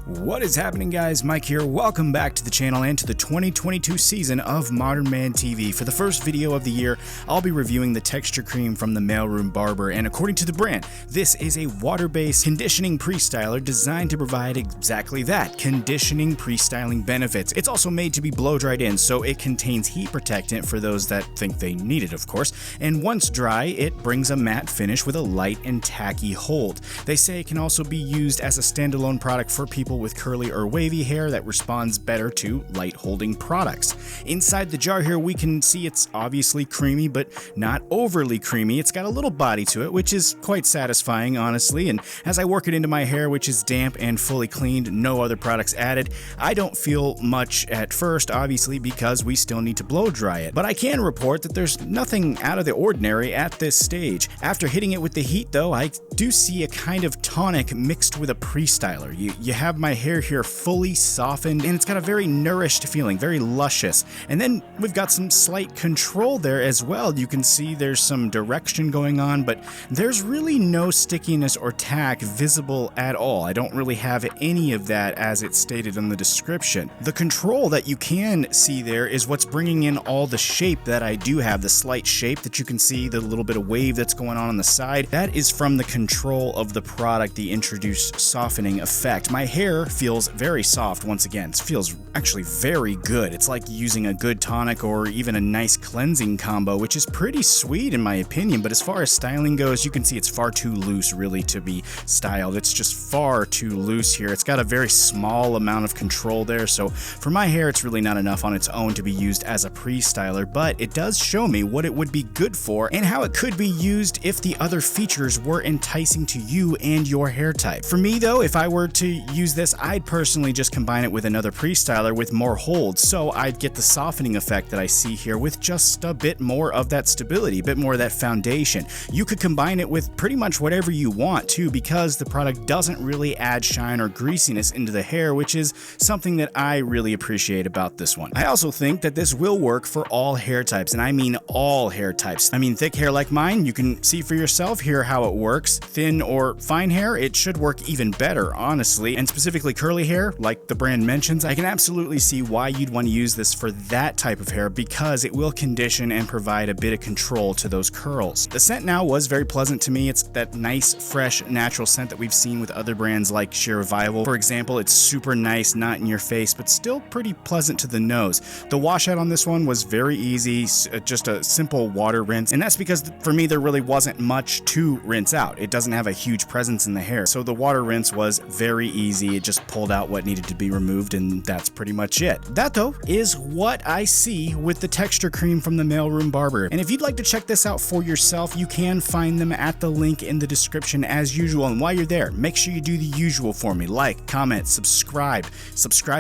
What is happening, guys? Mike here. Welcome back to the channel and to the 2022 season of Modern Man TV. For the first video of the year, I'll be reviewing the texture cream from the Mailroom Barber, and according to the brand, this is a water-based conditioning pre-styler designed to provide exactly that, conditioning pre-styling benefits. It's also made to be blow-dried in, so it contains heat protectant for those that think they need it, of course, and once dry, it brings a matte finish with a light and tacky hold. They say it can also be used as a standalone product for people with curly or wavy hair that responds better to light holding products. Inside the jar here we can see it's obviously creamy, but not overly creamy. It's got a little body to it, which is quite satisfying, honestly, and as I work it into my hair, which is damp and fully cleaned, no other products added, I don't feel much at first, obviously, because we still need to blow dry it. But I can report that there's nothing out of the ordinary at this stage. After hitting it with the heat though, I do see a kind of tonic mixed with a pre-styler. You have my hair here fully softened, and it's got a very nourished feeling, very luscious. And then we've got some slight control there as well. You can see there's some direction going on, but there's really no stickiness or tack visible at all. I don't really have any of that as it's stated in the description. The control that you can see there is what's bringing in all the shape that I do have, the slight shape that you can see, the little bit of wave that's going on the side. That is from the control of the product, the introduced softening effect. My hair feels very soft once again. It feels actually very good. It's like using a good tonic or even a nice cleansing combo, which is pretty sweet in my opinion, but as far as styling goes, you can see it's far too loose really to be styled. It's just far too loose here. It's got a very small amount of control there, so for my hair it's really not enough on its own to be used as a pre-styler, but it does show me what it would be good for and how it could be used if the other features were enticing to you and your hair type. For me though, if I were to use this, I'd personally just combine it with another pre-styler with more hold, so I'd get the softening effect that I see here with just a bit more of that stability, a bit more of that foundation. You could combine it with pretty much whatever you want too, because the product doesn't really add shine or greasiness into the hair, which is something that I really appreciate about this one. I also think that this will work for all hair types, and I mean all hair types. I mean thick hair like mine, you can see for yourself here how it works. Thin or fine hair, it should work even better, honestly, and specifically curly hair, like the brand mentions, I can absolutely see why you'd want to use this for that type of hair because it will condition and provide a bit of control to those curls. The scent now was very pleasant to me. It's that nice, fresh, natural scent that we've seen with other brands like Sheer Revival. For example, it's super nice, not in your face, but still pretty pleasant to the nose. The washout on this one was very easy, just a simple water rinse, and that's because for me there really wasn't much to rinse out. It doesn't have a huge presence in the hair, so the water rinse was very easy. It just pulled out what needed to be removed, and that's pretty much it. That though is what I see with the texture cream from the Mailroom Barber, and if you'd like to check this out for yourself, you can find them at the link in the description as usual, and while you're there, make sure you do the usual for me: like, comment, subscribe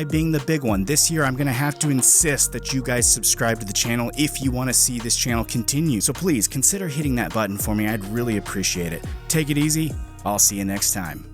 being the big one. This year I'm gonna have to insist that you guys subscribe to the channel if you want to see this channel continue, so please consider hitting that button for me. I'd really appreciate it. Take it easy. I'll see you next time.